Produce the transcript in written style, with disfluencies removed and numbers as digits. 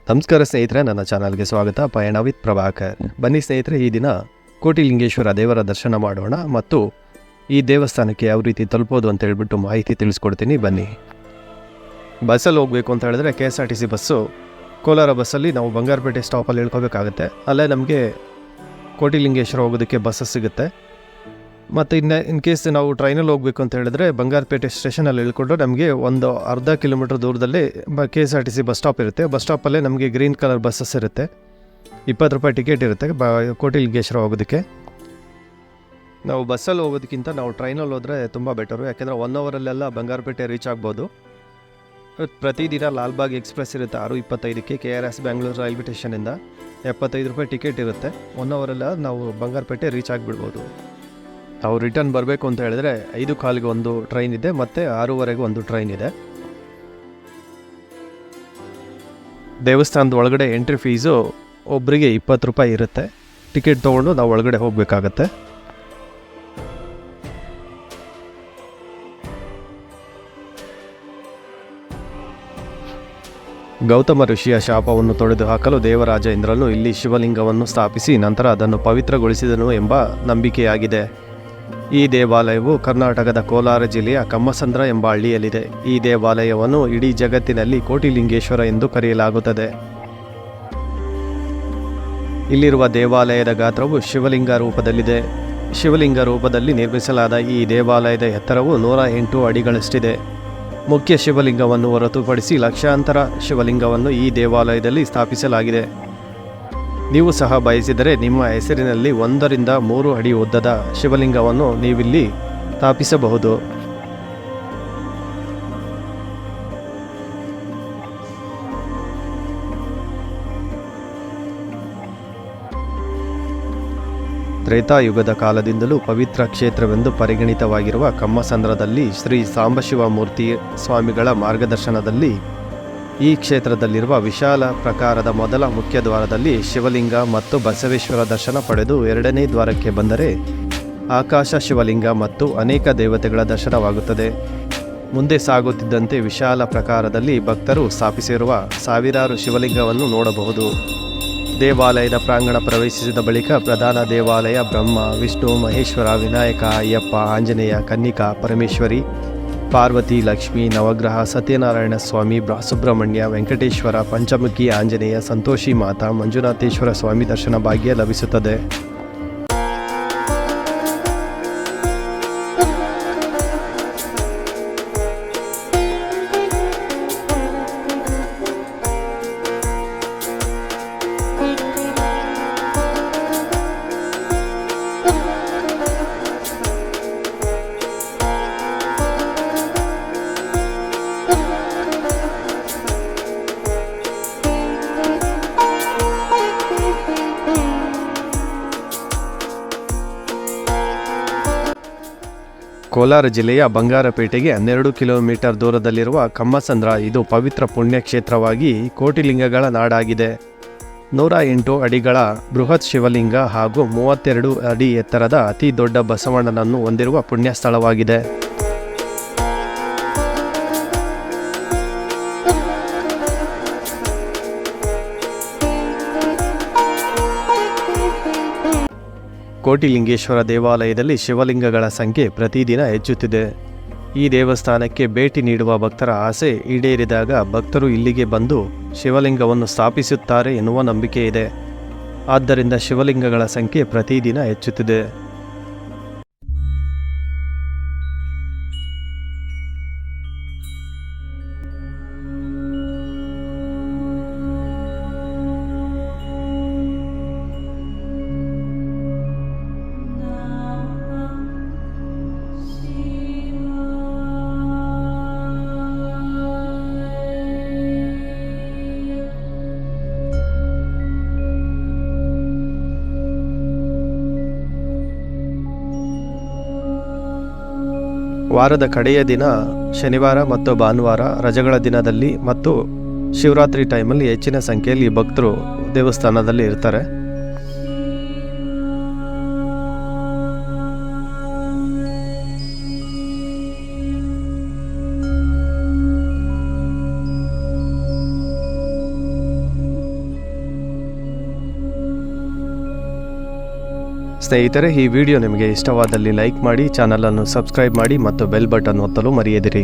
ನಮಸ್ಕಾರ ಸ್ನೇಹಿತರೆ, ನನ್ನ ಚಾನಲ್ಗೆ ಸ್ವಾಗತ. ಪಯಣ ವಿತ್ ಪ್ರಭಾಕರ್. ಬನ್ನಿ ಸ್ನೇಹಿತರೆ, ಈ ದಿನ ಕೋಟಿಲಿಂಗೇಶ್ವರ ದೇವರ ದರ್ಶನ ಮಾಡೋಣ ಮತ್ತು ಈ ದೇವಸ್ಥಾನಕ್ಕೆ ಯಾವ ರೀತಿ ತಲುಪೋದು ಅಂತ ಹೇಳ್ಬಿಟ್ಟು ಮಾಹಿತಿ ತಿಳಿಸ್ಕೊಡ್ತೀನಿ. ಬನ್ನಿ. ಬಸ್ಸಲ್ಲಿ ಹೋಗಬೇಕು ಅಂತ ಹೇಳಿದ್ರೆ KSRTC ಬಸ್ಸು ಕೋಲಾರ ಬಸ್ಸಲ್ಲಿ ನಾವು ಬಂಗಾರಪೇಟೆ ಸ್ಟಾಪಲ್ಲಿ ಇಳ್ಕೋಬೇಕಾಗುತ್ತೆ. ಅಲ್ಲೇ ನಮಗೆ ಕೋಟಿಲಿಂಗೇಶ್ವರ ಹೋಗೋದಕ್ಕೆ ಬಸ್ಸಸ್ ಸಿಗುತ್ತೆ. ಮತ್ತು ಇನ್ ಕೇಸ್ ನಾವು ಟ್ರೈನಲ್ಲಿ ಹೋಗಬೇಕು ಅಂತ ಹೇಳಿದ್ರೆ ಬಂಗಾರಪೇಟೆ ಸ್ಟೇಷನಲ್ಲಿ ಇಳ್ಕೊಂಡ್ರೆ ನಮಗೆ ಒಂದು ಅರ್ಧ ಕಿಲೋಮೀಟ್ರ್ ದೂರದಲ್ಲಿ KSRTC ಬಸ್ ಸ್ಟಾಪ್ ಇರುತ್ತೆ. ಬಸ್ ಸ್ಟಾಪಲ್ಲೇ ನಮಗೆ ಗ್ರೀನ್ ಕಲರ್ ಬಸ್ಸಸ್ ಇರುತ್ತೆ. 20 ರೂಪಾಯಿ ಟಿಕೆಟ್ ಇರುತ್ತೆ ಕೋಟಿಲಿಂಗೇಶ್ವರ ಹೋಗೋದಕ್ಕೆ. ನಾವು ಬಸ್ಸಲ್ಲಿ ಹೋಗೋದಕ್ಕಿಂತ ನಾವು ಟ್ರೈನಲ್ಲಿ ಹೋದರೆ ತುಂಬ ಬೆಟರು. ಯಾಕೆಂದರೆ 1 ಅವರಲ್ಲೆಲ್ಲ ಬಂಗಾರಪೇಟೆ ರೀಚ್ ಆಗ್ಬೋದು. ಪ್ರತಿದಿನ ಲಾಲ್ಬಾಗ್ ಎಕ್ಸ್ಪ್ರೆಸ್ ಇರುತ್ತೆ 6:25ಕ್ಕೆ KRS ಬ್ಯಾಂಗ್ಳೂರು ರೈಲ್ವೆ ಸ್ಟೇಷನಿಂದ. 75 ರೂಪಾಯಿ ಟಿಕೆಟ್ ಇರುತ್ತೆ. 1 ಅವರೆಲ್ಲ ನಾವು ಬಂಗಾರಪೇಟೆ ರೀಚ್ ಆಗಿಬಿಡ್ಬೋದು. ನಾವು ರಿಟರ್ನ್ ಬರಬೇಕು ಅಂತ ಹೇಳಿದ್ರೆ 5:15ಗೆ ಒಂದು ಟ್ರೈನ್ ಇದೆ, ಮತ್ತು 6:00ವರೆಗೆ ಒಂದು ಟ್ರೈನ್ ಇದೆ. ದೇವಸ್ಥಾನದ ಒಳಗಡೆ ಎಂಟ್ರಿ ಫೀಸು ಒಬ್ಬರಿಗೆ 20 ರೂಪಾಯಿ ಇರುತ್ತೆ. ಟಿಕೆಟ್ ತೊಗೊಂಡು ನಾವು ಒಳಗಡೆ ಹೋಗಬೇಕಾಗತ್ತೆ. ಗೌತಮ ಋಷಿಯ ಶಾಪವನ್ನು ತೊಡೆದು ಹಾಕಲು ದೇವರಾಜ ಇಂದ್ರನು ಇಲ್ಲಿ ಶಿವಲಿಂಗವನ್ನು ಸ್ಥಾಪಿಸಿ ನಂತರ ಅದನ್ನು ಪವಿತ್ರಗೊಳಿಸಿದನು ಎಂಬ ನಂಬಿಕೆಯಾಗಿದೆ. ಈ ದೇವಾಲಯವು ಕರ್ನಾಟಕದ ಕೋಲಾರ ಜಿಲ್ಲೆಯ ಕಮ್ಮಸಂದ್ರ ಎಂಬ ಹಳ್ಳಿಯಲ್ಲಿದೆ. ಈ ದೇವಾಲಯವನ್ನು ಇಡೀ ಜಗತ್ತಿನಲ್ಲಿ ಕೋಟಿಲಿಂಗೇಶ್ವರ ಎಂದು ಕರೆಯಲಾಗುತ್ತದೆ. ಇಲ್ಲಿರುವ ದೇವಾಲಯದ ಗಾತ್ರವು ಶಿವಲಿಂಗ ರೂಪದಲ್ಲಿದೆ. ಶಿವಲಿಂಗ ರೂಪದಲ್ಲಿ ನಿರ್ಮಿಸಲಾದ ಈ ದೇವಾಲಯದ ಎತ್ತರವು 108 ಅಡಿಗಳಷ್ಟಿದೆ. ಮುಖ್ಯ ಶಿವಲಿಂಗವನ್ನು ಹೊರತುಪಡಿಸಿ ಲಕ್ಷಾಂತರ ಶಿವಲಿಂಗವನ್ನು ಈ ದೇವಾಲಯದಲ್ಲಿ ಸ್ಥಾಪಿಸಲಾಗಿದೆ. ನೀವು ಸಹ ಬಯಸಿದರೆ ನಿಮ್ಮ ಹೆಸರಿನಲ್ಲಿ 1 ರಿಂದ 3 ಅಡಿ ಉದ್ದದ ಶಿವಲಿಂಗವನ್ನು ನೀವಿಲ್ಲಿ ಸ್ಥಾಪಿಸಬಹುದು. ತ್ರೇತಾಯುಗದ ಕಾಲದಿಂದಲೂ ಪವಿತ್ರ ಕ್ಷೇತ್ರವೆಂದು ಪರಿಗಣಿತವಾಗಿರುವ ಕಮ್ಮಸಂದ್ರದಲ್ಲಿ ಶ್ರೀ ಸಾಂಬಶಿವ ಮೂರ್ತಿ ಸ್ವಾಮಿಗಳ ಮಾರ್ಗದರ್ಶನದಲ್ಲಿ ಈ ಕ್ಷೇತ್ರದಲ್ಲಿರುವ ವಿಶಾಲ ಪ್ರಕಾರದ ಮೊದಲ ಮುಖ್ಯ ದ್ವಾರದಲ್ಲಿ ಶಿವಲಿಂಗ ಮತ್ತು ಬಸವೇಶ್ವರ ದರ್ಶನ ಪಡೆದು 2ನೇ ದ್ವಾರಕ್ಕೆ ಬಂದರೆ ಆಕಾಶ ಶಿವಲಿಂಗ ಮತ್ತು ಅನೇಕ ದೇವತೆಗಳ ದರ್ಶನವಾಗುತ್ತದೆ. ಮುಂದೆ ಸಾಗುತ್ತಿದ್ದಂತೆ ವಿಶಾಲ ಪ್ರಕಾರದಲ್ಲಿ ಭಕ್ತರು ಸ್ಥಾಪಿಸಿರುವ ಸಾವಿರಾರು ಶಿವಲಿಂಗವನ್ನು ನೋಡಬಹುದು. ದೇವಾಲಯದ ಪ್ರಾಂಗಣ ಪ್ರವೇಶಿಸಿದ ಬಳಿಕ ಪ್ರಧಾನ ದೇವಾಲಯ ಬ್ರಹ್ಮ, ವಿಷ್ಣು, ಮಹೇಶ್ವರ, ವಿನಾಯಕ, ಅಯ್ಯಪ್ಪ, ಆಂಜನೇಯ, ಕನ್ನಿಕಾ, ಪರಮೇಶ್ವರಿ, ಪಾರ್ವತಿ, ಲಕ್ಷ್ಮೀ, ನವಗ್ರಹ, ಸತ್ಯನಾರಾಯಣ ಸ್ವಾಮಿ, ಸುಬ್ರಹ್ಮಣ್ಯ, ವೆಂಕಟೇಶ್ವರ, ಪಂಚಮುಖಿ ಆಂಜನೇಯ, ಸಂತೋಷಿ ಮಾತಾ, ಮಂಜುನಾಥೇಶ್ವರ ಸ್ವಾಮಿ ದರ್ಶನ ಭಾಗ್ಯ ಲಭಿಸುತ್ತದೆ. ಕೋಲಾರ ಜಿಲ್ಲೆಯ ಬಂಗಾರಪೇಟೆಗೆ 12 ಕಿಲೋಮೀಟರ್ ದೂರದಲ್ಲಿರುವ ಕಮ್ಮಸಂದ್ರ ಇದು ಪವಿತ್ರ ಪುಣ್ಯಕ್ಷೇತ್ರವಾಗಿ ಕೋಟಿಲಿಂಗಗಳ ನಾಡಾಗಿದೆ. 108 ಅಡಿಗಳ ಬೃಹತ್ ಶಿವಲಿಂಗ ಹಾಗೂ 32 ಅಡಿ ಎತ್ತರದ ಅತಿ ದೊಡ್ಡ ಬಸವಣ್ಣನನ್ನು ಹೊಂದಿರುವ ಪುಣ್ಯ ಸ್ಥಳವಾಗಿದೆ. ಕೋಟಿಲಿಂಗೇಶ್ವರ ದೇವಾಲಯದಲ್ಲಿ ಶಿವಲಿಂಗಗಳ ಸಂಖ್ಯೆ ಪ್ರತಿದಿನ ಹೆಚ್ಚುತ್ತಿದೆ. ಈ ದೇವಸ್ಥಾನಕ್ಕೆ ಭೇಟಿ ನೀಡುವ ಭಕ್ತರ ಆಸೆ ಈಡೇರಿದಾಗ ಭಕ್ತರು ಇಲ್ಲಿಗೆ ಬಂದು ಶಿವಲಿಂಗವನ್ನು ಸ್ಥಾಪಿಸುತ್ತಾರೆ ಎನ್ನುವ ನಂಬಿಕೆ ಇದೆ. ಆದ್ದರಿಂದ ಶಿವಲಿಂಗಗಳ ಸಂಖ್ಯೆ ಪ್ರತಿದಿನ ಹೆಚ್ಚುತ್ತಿದೆ. ವಾರದ ಕಡೆಯ ದಿನ ಶನಿವಾರ ಮತ್ತು ಭಾನುವಾರ ರಜೆಗಳ ದಿನದಲ್ಲಿ ಮತ್ತು ಶಿವರಾತ್ರಿ ಟೈಮಲ್ಲಿ ಹೆಚ್ಚಿನ ಸಂಖ್ಯೆಯಲ್ಲಿ ಭಕ್ತರು ದೇವಸ್ಥಾನದಲ್ಲಿ ಇರ್ತಾರೆ. ಸ್ನೇಹಿತರೆ, ಈ ವಿಡಿಯೋ ನಿಮಗೆ ಇಷ್ಟವಾದಲ್ಲಿ ಲೈಕ್ ಮಾಡಿ, ಚಾನಲನ್ನು ಸಬ್ಸ್ಕ್ರೈಬ್ ಮಾಡಿ ಮತ್ತು ಬೆಲ್ ಬಟನ್ ಒತ್ತಲು ಮರೆಯದಿರಿ.